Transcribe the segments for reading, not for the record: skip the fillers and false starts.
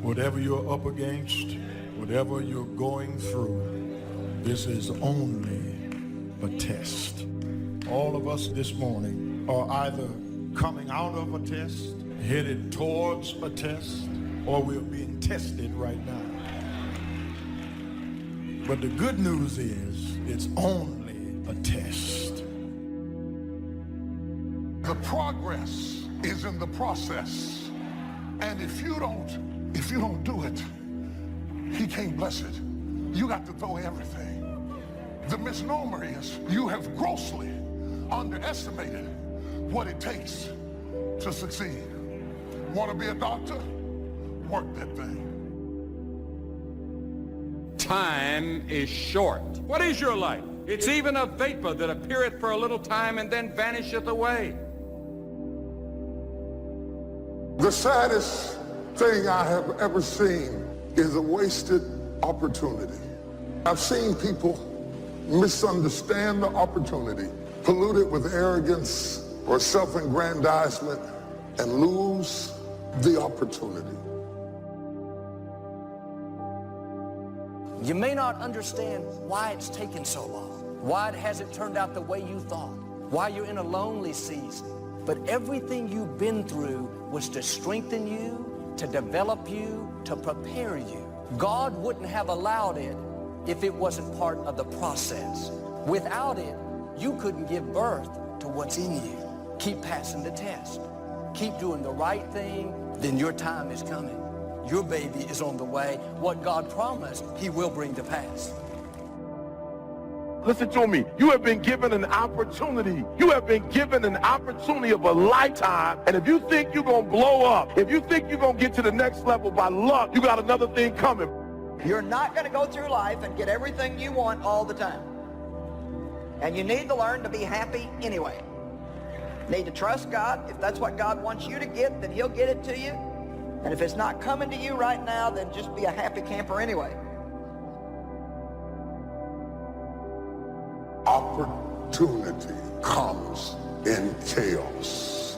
Whatever you're up against, whatever you're going through, this is only a test. All of us this morning are either coming out of a test, headed towards a test, or we're being tested right now. But the good news is it's only a test. The progress is in the process. And if you don't do it, he can't bless it. You got to throw everything. The misnomer is you have grossly underestimated what it takes to succeed. Want to be a doctor? Work that thing. Time is short. What is your life? It's even a vapor that appeareth for a little time and then vanisheth away. The saddest thing I have ever seen is a wasted opportunity. I've seen people misunderstand the opportunity, pollute it with arrogance or self-aggrandizement, and lose the opportunity. You may not understand why it's taken so long, why it hasn't turned out the way you thought, why you're in a lonely season, but everything you've been through was to strengthen you, to develop you, to prepare you. God wouldn't have allowed it if it wasn't part of the process. Without it, you couldn't give birth to what's in you. Keep passing the test. Keep doing the right thing, then your time is coming. Your baby is on the way. What God promised, he will bring to pass. Listen to me. You have been given an opportunity. You have been given an opportunity of a lifetime. And if you think you're going to blow up, if you think you're going to get to the next level by luck, you got another thing coming. You're not going to go through life and get everything you want all the time. And you need to learn to be happy anyway. Need to trust God. If that's what God wants you to get, then he'll get it to you. And if it's not coming to you right now, then just be a happy camper anyway. Opportunity comes in chaos.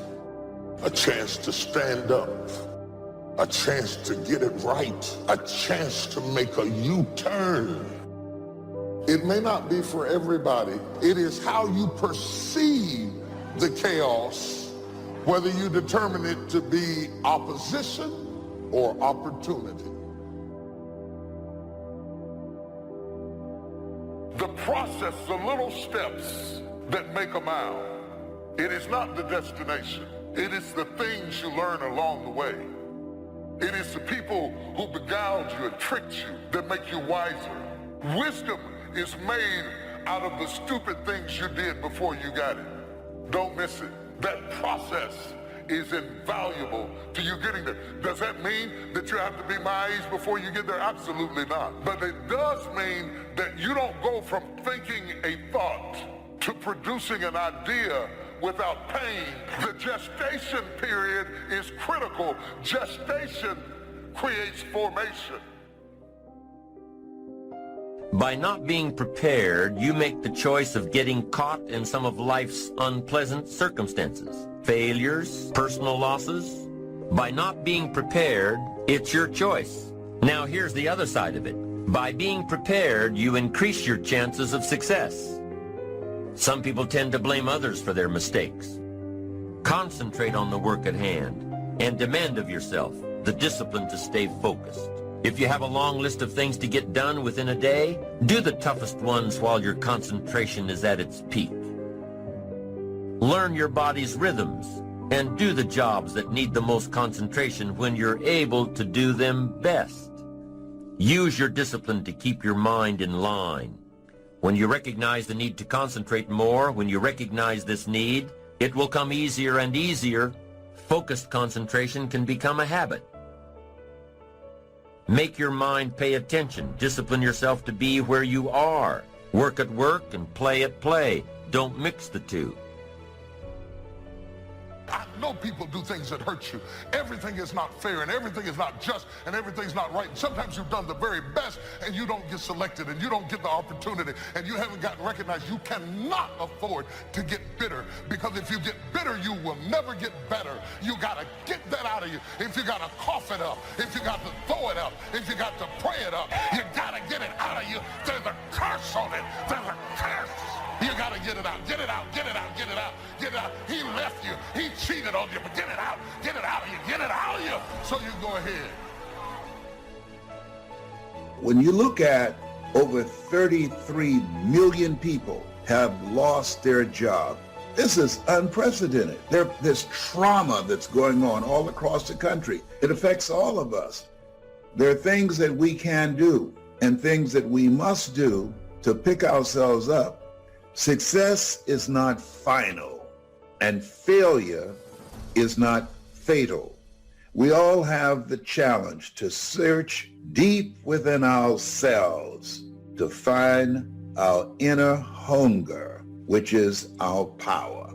A chance to stand up, a chance to get it right, a chance to make a U-turn. It may not be for everybody. It is how you perceive the chaos, whether you determine it to be opposition or opportunity. The process, the little steps that make a mile. It is not the destination. It is the things you learn along the way. It is the people who beguiled you and tricked you that make you wiser. Wisdom is made out of the stupid things you did before you got it. Don't miss it. That process is invaluable to you getting there. Does that mean that you have to be my age before you get there? Absolutely not. But it does mean that you don't go from thinking a thought to producing an idea without pain. The gestation period is critical. Gestation creates formation. By not being prepared, you make the choice of getting caught in some of life's unpleasant circumstances, failures, personal losses. By not being prepared, it's your choice. Now here's the other side of it. By being prepared, you increase your chances of success. Some people tend to blame others for their mistakes. Concentrate on the work at hand and demand of yourself the discipline to stay focused. If you have a long list of things to get done within a day, do the toughest ones while your concentration is at its peak. Learn your body's rhythms and do the jobs that need the most concentration when you're able to do them best. Use your discipline to keep your mind in line. When you recognize the need to concentrate more, when you recognize this need, it will come easier and easier. Focused concentration can become a habit. Make your mind pay attention. Discipline yourself to be where you are. Work at work and play at play. Don't mix the two. I know people do things that hurt you. Everything is not fair, and everything is not just, and everything's not right. And sometimes you've done the very best, and you don't get selected, and you don't get the opportunity, and you haven't gotten recognized. You cannot afford to get bitter, because if you get bitter, you will never get better. You got to get that out of you. If you got to cough it up, if you got to throw it up, if you got to pray it up, you got to get it out of you. There's a curse on it. There's a curse. You got to get it out. Get it out. Get it out. Get it out. Get it out. He left you. He cheated on you, but get it out. Get it out of you. Get it out of you. So you go ahead. When you look at over 33 million people have lost their job, this is unprecedented. There's trauma that's going on all across the country. It affects all of us. There are things that we can do and things that we must do to pick ourselves up. Success is not final, and failure is not fatal. We all have the challenge to search deep within ourselves to find our inner hunger, which is our power.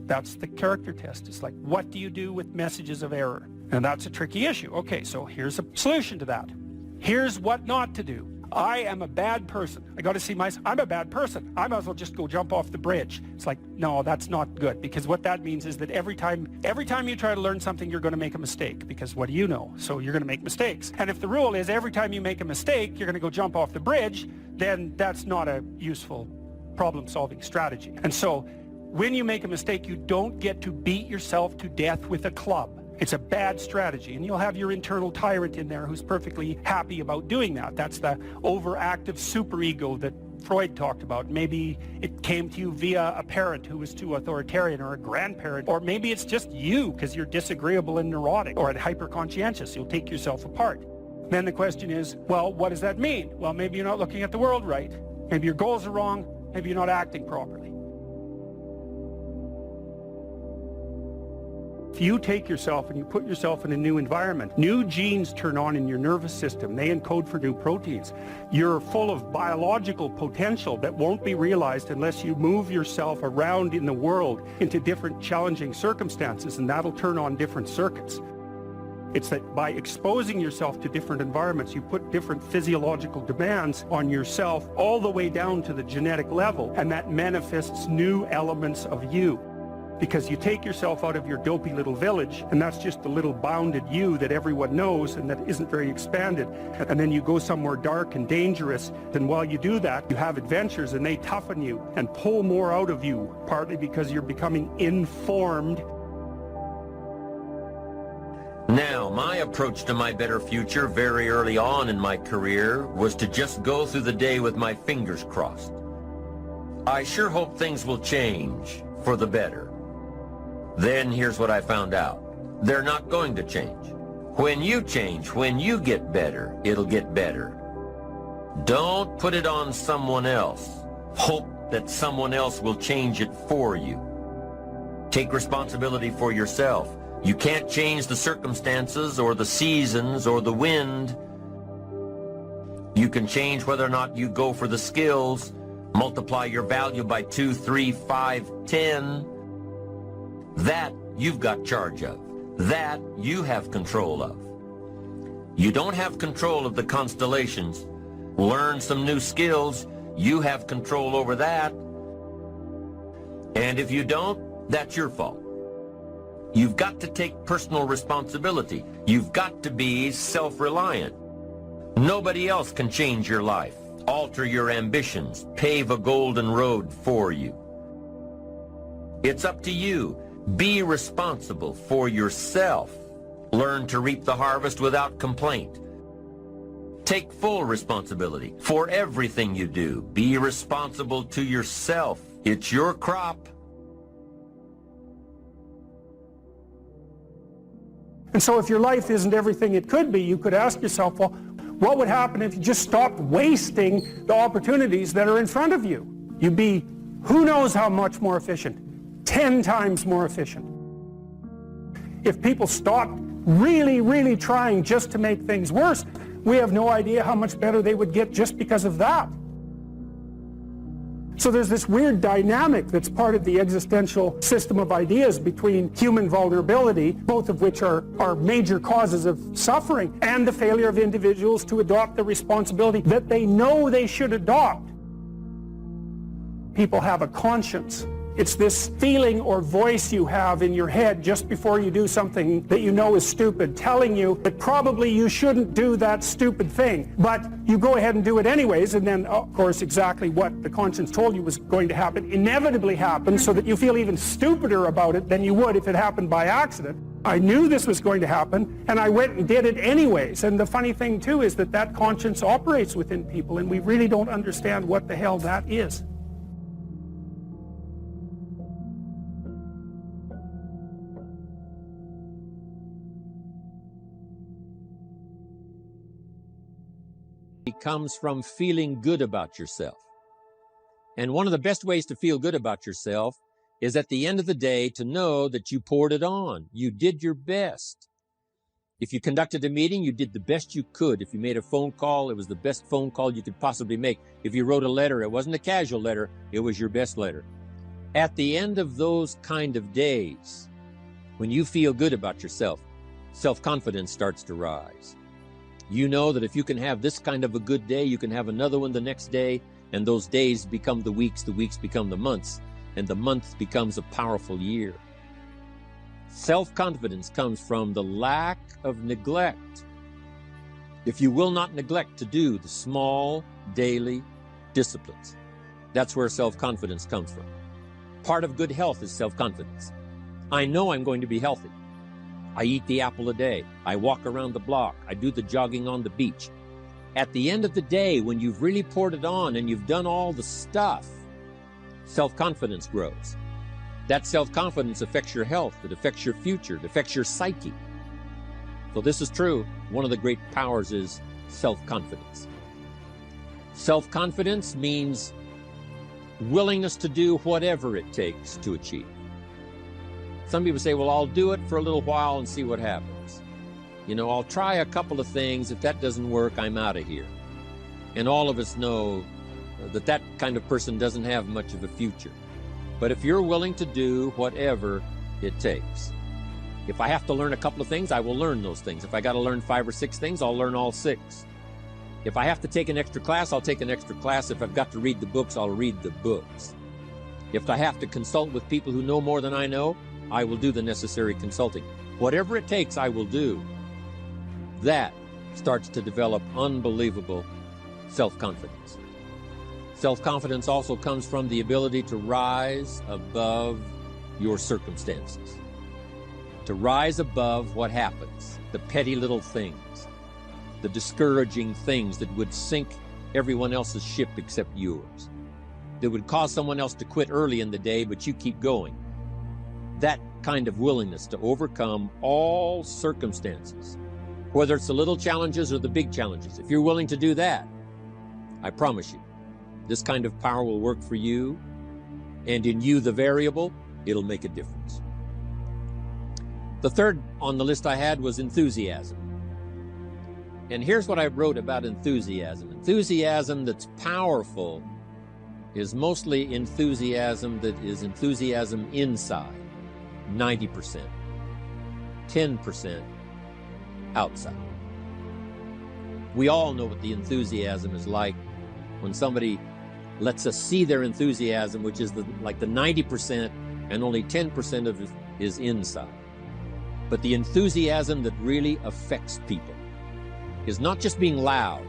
That's the character test. It's like, what do you do with messages of error? And that's a tricky issue. Okay, so here's a solution to that. Here's what not to do. I am a bad person. I got to see myself. I'm a bad person. I might as well just go jump off the bridge. It's like, no, that's not good, because what that means is that every time you try to learn something, you're going to make a mistake, because what do you know? So you're going to make mistakes. And if the rule is every time you make a mistake, you're going to go jump off the bridge, then that's not a useful problem-solving strategy. And so when you make a mistake, you don't get to beat yourself to death with a club. It's a bad strategy, and you'll have your internal tyrant in there who's perfectly happy about doing that. That's the overactive superego that Freud talked about. Maybe it came to you via a parent who was too authoritarian, or a grandparent, or maybe it's just you because you're disagreeable and neurotic, or hyper-conscientious. You'll take yourself apart. Then the question is, well, what does that mean? Well, maybe you're not looking at the world right. Maybe your goals are wrong. Maybe you're not acting properly. If you take yourself and you put yourself in a new environment, new genes turn on in your nervous system. They encode for new proteins. You're full of biological potential that won't be realized unless you move yourself around in the world into different challenging circumstances, and that'll turn on different circuits. It's that by exposing yourself to different environments, you put different physiological demands on yourself all the way down to the genetic level, and that manifests new elements of you. Because you take yourself out of your dopey little village, and that's just the little bounded you that everyone knows and that isn't very expanded. And then you go somewhere dark and dangerous, and while you do that, you have adventures, and they toughen you and pull more out of you, partly because you're becoming informed. Now, my approach to my better future very early on in my career was to just go through the day with my fingers crossed. I sure hope things will change for the better. Then here's what I found out. They're not going to change. When you change, when you get better, it'll get better. Don't put it on someone else. Hope that someone else will change it for you. Take responsibility for yourself. You can't change the circumstances or the seasons or the wind. You can change whether or not you go for the skills, multiply your value by 2, 3, 5, 10. That you've got charge of. That you have control of. You don't have control of the constellations. Learn some new skills. You have control over that. And if you don't, that's your fault. You've got to take personal responsibility. You've got to be self-reliant. Nobody else can change your life, alter your ambitions, pave a golden road for you. It's up to you. Be responsible for yourself. Learn to reap the harvest without complaint. Take full responsibility for everything you do. Be responsible to yourself. It's your crop. And so if your life isn't everything it could be, you could ask yourself, well, what would happen if you just stopped wasting the opportunities that are in front of you? You'd be who knows how much more efficient. 10 times more efficient. If people stopped really, really trying just to make things worse, we have no idea how much better they would get just because of that. So there's this weird dynamic that's part of the existential system of ideas between human vulnerability, both of which are major causes of suffering, and the failure of individuals to adopt the responsibility that they know they should adopt. People have a conscience. It's this feeling or voice you have in your head just before you do something that you know is stupid, telling you that probably you shouldn't do that stupid thing. But you go ahead and do it anyways, and then, of course, exactly what the conscience told you was going to happen inevitably happens, so that you feel even stupider about it than you would if it happened by accident. I knew this was going to happen, and I went and did it anyways. And the funny thing, too, is that that conscience operates within people, and we really don't understand what the hell that is. It comes from feeling good about yourself. And one of the best ways to feel good about yourself is at the end of the day to know that you poured it on. You did your best. If you conducted a meeting, you did the best you could. If you made a phone call, it was the best phone call you could possibly make. If you wrote a letter, it wasn't a casual letter, it was your best letter. At the end of those kind of days, when you feel good about yourself, self-confidence starts to rise. You know that if you can have this kind of a good day, you can have another one the next day, and those days become the weeks become the months, and the month becomes a powerful year. Self-confidence comes from the lack of neglect. If you will not neglect to do the small daily disciplines, that's where self-confidence comes from. Part of good health is self-confidence. I know I'm going to be healthy. I eat the apple a day. I walk around the block. I do the jogging on the beach. At the end of the day, when you've really poured it on and you've done all the stuff, self-confidence grows. That self-confidence affects your health. It affects your future. It affects your psyche. So this is true. One of the great powers is self-confidence. Self-confidence means willingness to do whatever it takes to achieve. Some people say, well, I'll do it for a little while and see what happens. You know, I'll try a couple of things. If that doesn't work, I'm out of here. And all of us know that that kind of person doesn't have much of a future. But if you're willing to do whatever it takes, if I have to learn a couple of things, I will learn those things. If I got to learn 5 or 6 things, I'll learn all 6. If I have to take an extra class, I'll take an extra class. If I've got to read the books, I'll read the books. If I have to consult with people who know more than I know, I will do the necessary consulting. Whatever it takes, I will do. That starts to develop unbelievable self-confidence. Self-confidence also comes from the ability to rise above your circumstances, to rise above what happens, the petty little things, the discouraging things that would sink everyone else's ship except yours, that would cause someone else to quit early in the day, but you keep going. That kind of willingness to overcome all circumstances, whether it's the little challenges or the big challenges. If you're willing to do that, I promise you, this kind of power will work for you, and in you, the variable, it'll make a difference. The third on the list I had was enthusiasm. And here's what I wrote about enthusiasm. Enthusiasm that's powerful is mostly enthusiasm that is enthusiasm inside. 90%, 10% outside. We all know what the enthusiasm is like when somebody lets us see their enthusiasm, which is like the 90%, and only 10% of it is inside. But the enthusiasm that really affects people is not just being loud,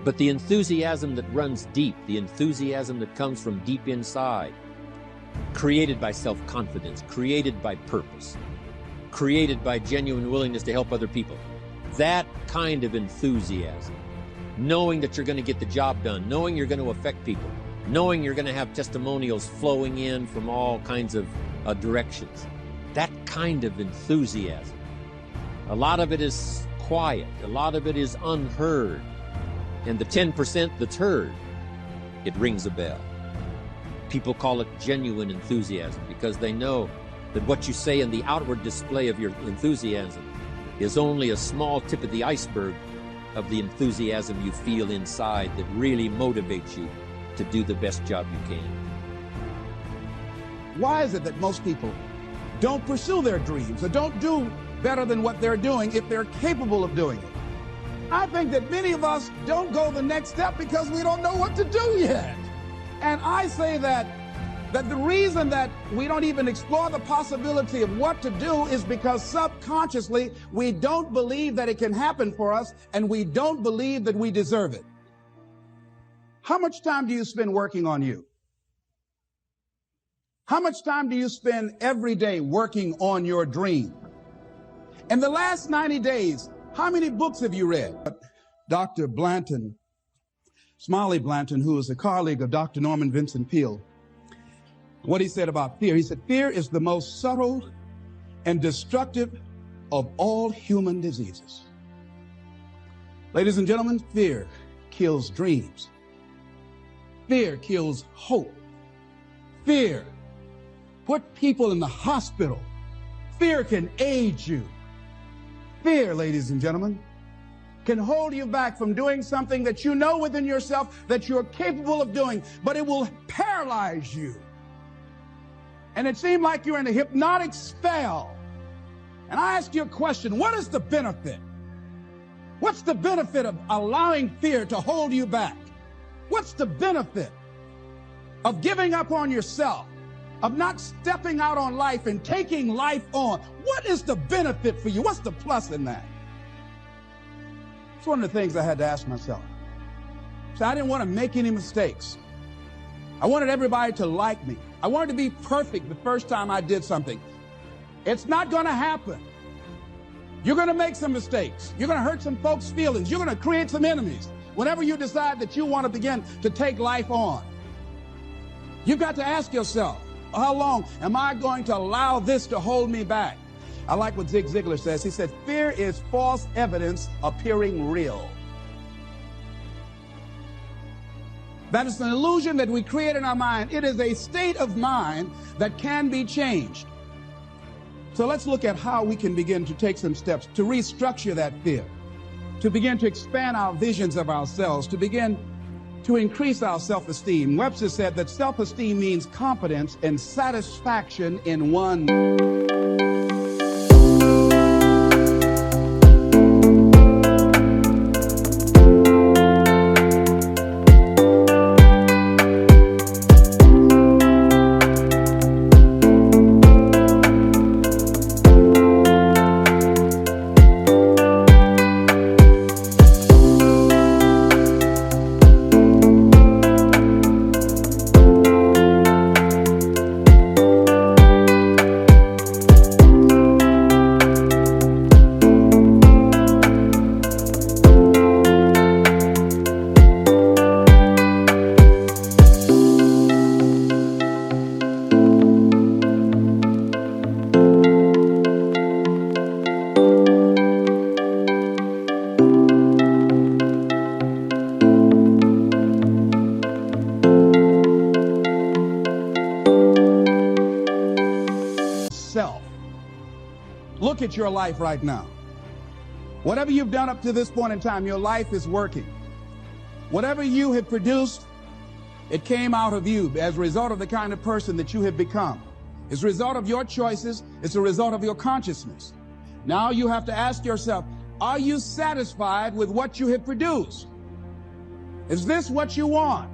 but the enthusiasm that runs deep, the enthusiasm that comes from deep inside, created by self-confidence, created by purpose, created by genuine willingness to help other people. That kind of enthusiasm, knowing that you're going to get the job done, knowing you're going to affect people, knowing you're going to have testimonials flowing in from all kinds of directions. That kind of enthusiasm. A lot of it is quiet. A lot of it is unheard. And the 10% that's heard, it rings a bell. People call it genuine enthusiasm because they know that what you say in the outward display of your enthusiasm is only a small tip of the iceberg of the enthusiasm you feel inside that really motivates you to do the best job you can. Why is it that most people don't pursue their dreams or don't do better than what they're doing if they're capable of doing it? I think that many of us don't go the next step because we don't know what to do yet. And I say that the reason that we don't even explore the possibility of what to do is because subconsciously we don't believe that it can happen for us, and we don't believe that we deserve it. How much time do you spend working on you? How much time do you spend every day working on your dream? In the last 90 days, how many books have you read? Dr. Blanton, Smiley Blanton, who is a colleague of Dr. Norman Vincent Peale, what he said about fear. He said, fear is the most subtle and destructive of all human diseases. Ladies and gentlemen, fear kills dreams. Fear kills hope. Fear put people in the hospital. Fear can age you. Fear, ladies and gentlemen, can hold you back from doing something that you know within yourself that you're capable of doing, but it will paralyze you. And it seemed like you're in a hypnotic spell. And I ask you a question, what is the benefit? What's the benefit of allowing fear to hold you back? What's the benefit of giving up on yourself, of not stepping out on life and taking life on? What is the benefit for you? What's the plus in that? It's one of the things I had to ask myself. So I didn't want to make any mistakes. I wanted everybody to like me. I wanted to be perfect the first time I did something. It's not going to happen. You're going to make some mistakes. You're going to hurt some folks' feelings. You're going to create some enemies whenever you decide that you want to begin to take life on. You've got to ask yourself, how long am I going to allow this to hold me back? I like what Zig Ziglar says. He said, fear is false evidence appearing real. That is an illusion that we create in our mind. It is a state of mind that can be changed. So let's look at how we can begin to take some steps to restructure that fear, to begin to expand our visions of ourselves, to begin to increase our self-esteem. Webster said that self-esteem means confidence and satisfaction in one. Look at your life right now. Whatever you've done up to this point in time, your life is working. Whatever you have produced, it came out of you as a result of the kind of person that you have become. It's a result of your choices. It's a result of your consciousness. Now you have to ask yourself, are you satisfied with what you have produced? Is this what you want?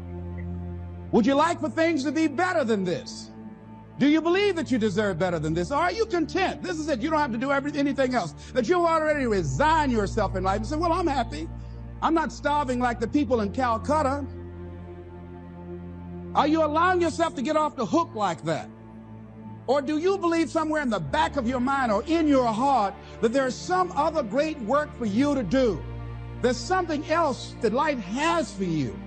Would you like for things to be better than this? Do you believe that you deserve better than this? Or are you content? This is it. You don't have to do anything else. That you've already resigned yourself in life and say, well, I'm happy. I'm not starving like the people in Calcutta. Are you allowing yourself to get off the hook like that? Or do you believe somewhere in the back of your mind or in your heart that there's some other great work for you to do? There's something else that life has for you.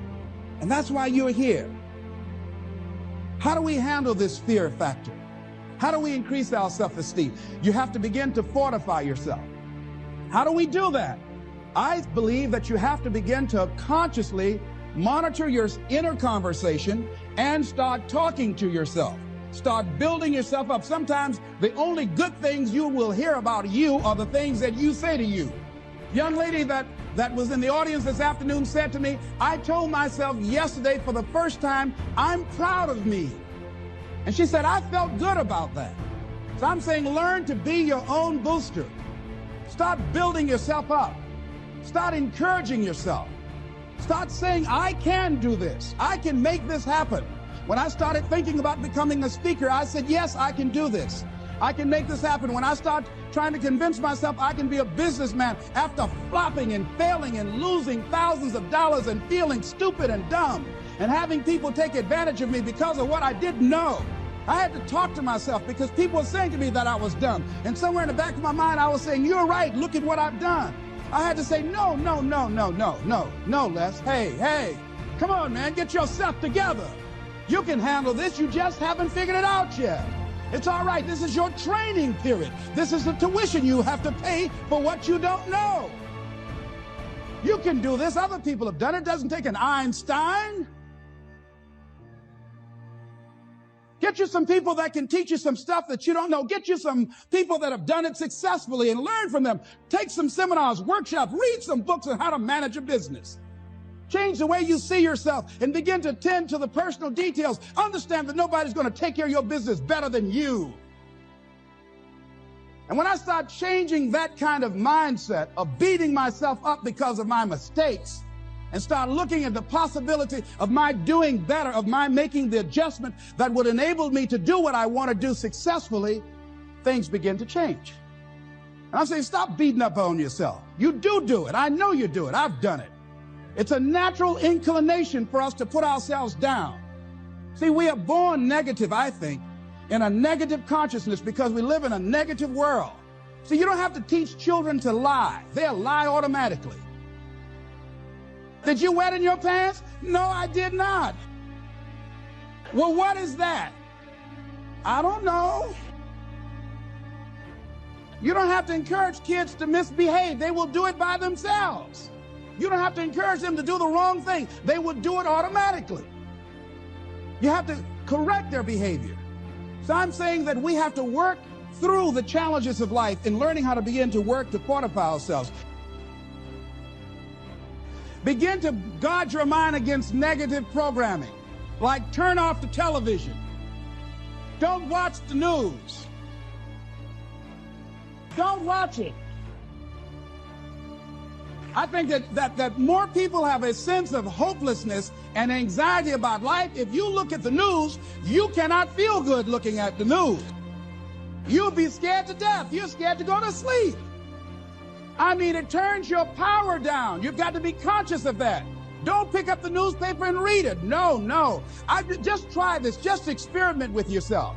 And that's why you're here. How do we handle this fear factor? How do we increase our self-esteem? You have to begin to fortify yourself. How do we do that? I believe that you have to begin to consciously monitor your inner conversation and start talking to yourself. Start building yourself up. Sometimes the only good things you will hear about you are the things that you say to you. Young lady that that was in the audience this afternoon said to me, I told myself yesterday for the first time, I'm proud of me. And she said, I felt good about that. So I'm saying learn to be your own booster. Start building yourself up. Start encouraging yourself. Start saying, I can do this. I can make this happen. When I started thinking about becoming a speaker, I said, yes, I can do this. I can make this happen. When I start trying to convince myself I can be a businessman after flopping and failing and losing thousands of dollars and feeling stupid and dumb and having people take advantage of me because of what I didn't know. I had to talk to myself because people were saying to me that I was dumb. And somewhere in the back of my mind, I was saying, you're right, look at what I've done. I had to say, no, Les. Hey, come on, man, get yourself together. You can handle this, you just haven't figured it out yet. It's all right, this is your training period. This is the tuition you have to pay for what you don't know. You can do this, other people have done it. It doesn't take an Einstein. Get you some people that can teach you some stuff that you don't know. Get you some people that have done it successfully and learn from them. Take some seminars, workshops, read some books on how to manage a business. Change the way you see yourself and begin to tend to the personal details. Understand that nobody's going to take care of your business better than you. And when I start changing that kind of mindset of beating myself up because of my mistakes and start looking at the possibility of my doing better, of my making the adjustment that would enable me to do what I want to do successfully, things begin to change. And I'm saying, stop beating up on yourself. You do it. I know you do it. I've done it. It's a natural inclination for us to put ourselves down. See, we are born negative, I think, in a negative consciousness because we live in a negative world. See, you don't have to teach children to lie. They'll lie automatically. Did you wet in your pants? No, I did not. Well, what is that? I don't know. You don't have to encourage kids to misbehave. They will do it by themselves. You don't have to encourage them to do the wrong thing. They will do it automatically. You have to correct their behavior. So I'm saying that we have to work through the challenges of life in learning how to begin to work to fortify ourselves. Begin to guard your mind against negative programming, like turn off the television. Don't watch the news. Don't watch it. I think that more people have a sense of hopelessness and anxiety about life. If you look at the news, you cannot feel good looking at the news. You'll be scared to death. You're scared to go to sleep. I mean, it turns your power down. You've got to be conscious of that. Don't pick up the newspaper and read it. No. Just try this. Just experiment with yourself.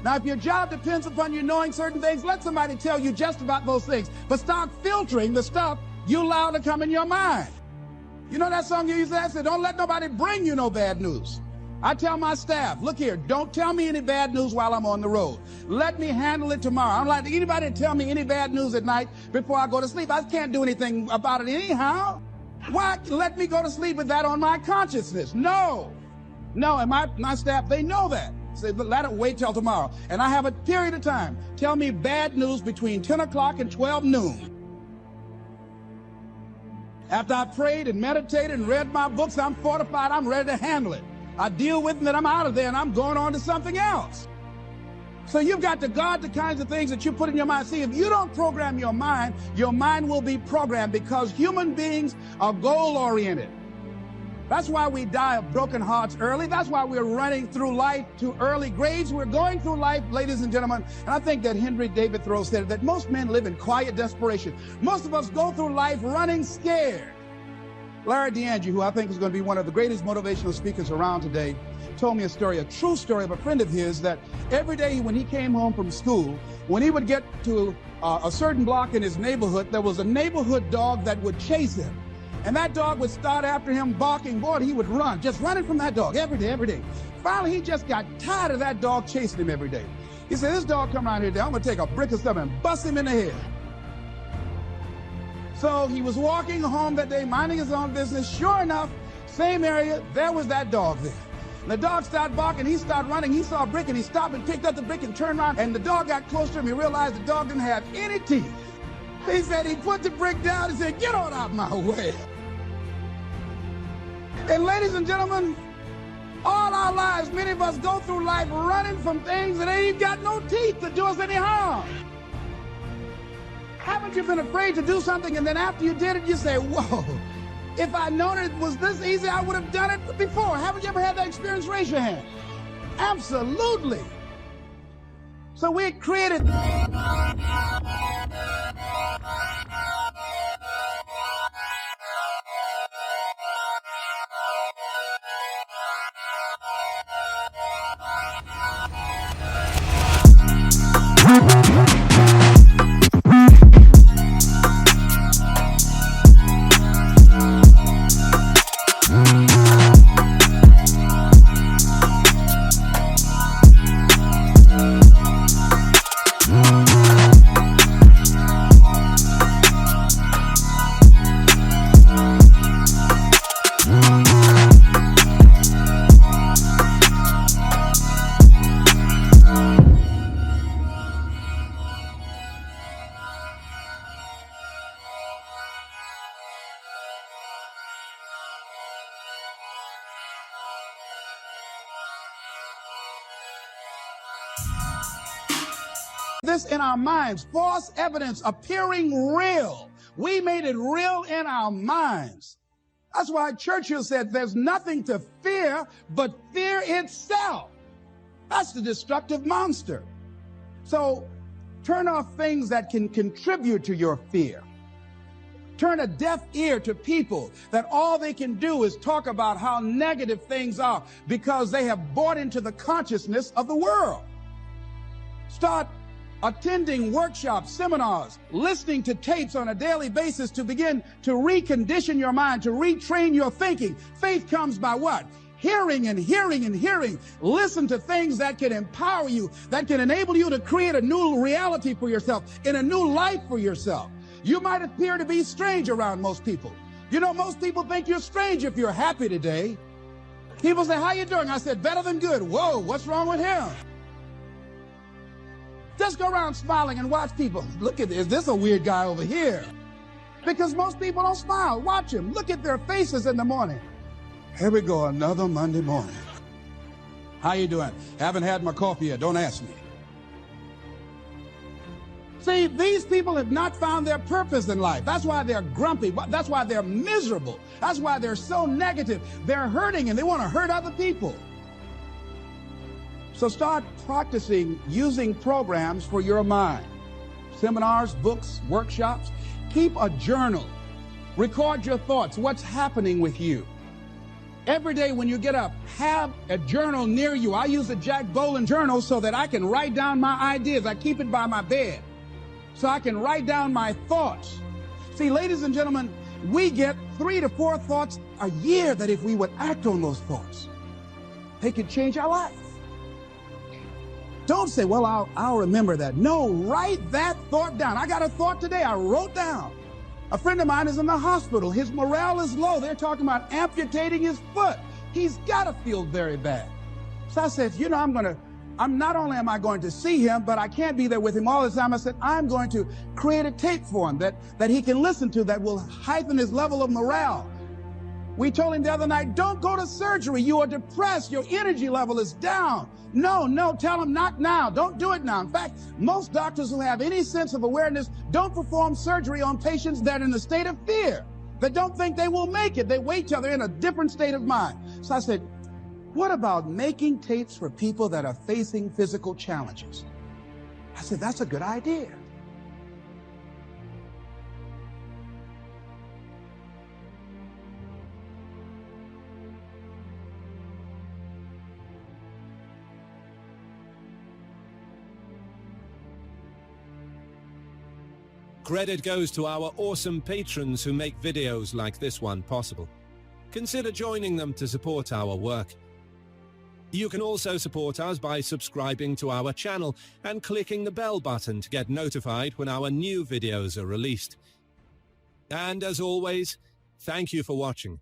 Now, if your job depends upon you knowing certain things, let somebody tell you just about those things. But start filtering the stuff you allow to come in your mind. You know that song you used to say, don't let nobody bring you no bad news. I tell my staff, look here, don't tell me any bad news while I'm on the road. Let me handle it tomorrow. I don't like anybody to tell me any bad news at night before I go to sleep. I can't do anything about it anyhow. Why let me go to sleep with that on my consciousness? No, and my staff, they know that. Say, let it wait till tomorrow. And I have a period of time. Tell me bad news between 10 o'clock and 12 noon. After I prayed and meditated and read my books, I'm fortified, I'm ready to handle it. I deal with it and I'm out of there and I'm going on to something else. So you've got to guard the kinds of things that you put in your mind. See, if you don't program your mind will be programmed because human beings are goal-oriented. That's why we die of broken hearts early. That's why we're running through life to early graves. We're going through life, ladies and gentlemen. And I think that Henry David Thoreau said that most men live in quiet desperation. Most of us go through life running scared. Larry DeAndre, who I think is going to be one of the greatest motivational speakers around today, told me a story, a true story of a friend of his, that every day when he came home from school, when he would get to a certain block in his neighborhood, there was a neighborhood dog that would chase him. And that dog would start after him barking. Boy, he would run, just running from that dog every day. Finally, he just got tired of that dog chasing him every day. He said, this dog come around here today, I'm going to take a brick or something and bust him in the head. So he was walking home that day, minding his own business. Sure enough, same area, there was that dog there. And the dog started barking, he started running, he saw a brick and he stopped and picked up the brick and turned around. And the dog got close to him, he realized the dog didn't have any teeth. He said he put the brick down and said, get on out my way. And ladies and gentlemen, all our lives, many of us go through life running from things that ain't got no teeth to do us any harm. Haven't you been afraid to do something and then after you did it, you say, whoa, if I'd known it was this easy, I would have done it before. Haven't you ever had that experience? Raise your hand. Absolutely. So we created... this in our minds, false evidence appearing real. We made it real in our minds. That's why Churchill said there's nothing to fear but fear itself. That's the destructive monster. So turn off things that can contribute to your fear. Turn a deaf ear to people that all they can do is talk about how negative things are because they have bought into the consciousness of the world. Start attending workshops, seminars, listening to tapes on a daily basis to begin to recondition your mind, to retrain your thinking. Faith comes by what? Hearing and hearing and hearing. Listen to things that can empower you, that can enable you to create a new reality for yourself, in a new life for yourself. You might appear to be strange around most people. You know, most people think you're strange if you're happy today. People say, how you doing? I said, better than good. Whoa, what's wrong with him? Just go around smiling and watch people. Look at this. Is this a weird guy over here? Because most people don't smile. Watch them. Look at their faces in the morning. Here we go, another Monday morning. How you doing? Haven't had my coffee yet. Don't ask me. See, these people have not found their purpose in life. That's why they're grumpy. That's why they're miserable. That's why they're so negative. They're hurting and they want to hurt other people. So start practicing using programs for your mind. Seminars, books, workshops. Keep a journal. Record your thoughts, what's happening with you. Every day when you get up, have a journal near you. I use a Jack Boland journal so that I can write down my ideas. I keep it by my bed so I can write down my thoughts. See, ladies and gentlemen, we get 3 to 4 thoughts a year that if we would act on those thoughts, they could change our life. Don't say, well, I'll remember that. No, write that thought down. I got a thought today I wrote down. A friend of mine is in the hospital. His morale is low. They're talking about amputating his foot. He's got to feel very bad. So I said, you know, not only am I going to see him, but I can't be there with him all the time. I said, I'm going to create a tape for him that he can listen to that will heighten his level of morale. We told him the other night, don't go to surgery. You are depressed. Your energy level is down. No, tell him not now. Don't do it now. In fact, most doctors who have any sense of awareness don't perform surgery on patients that are in a state of fear, that don't think they will make it. They wait till they're in a different state of mind. So I said, what about making tapes for people that are facing physical challenges? I said, that's a good idea. Credit goes to our awesome patrons who make videos like this one possible. Consider joining them to support our work. You can also support us by subscribing to our channel and clicking the bell button to get notified when our new videos are released. And as always, thank you for watching.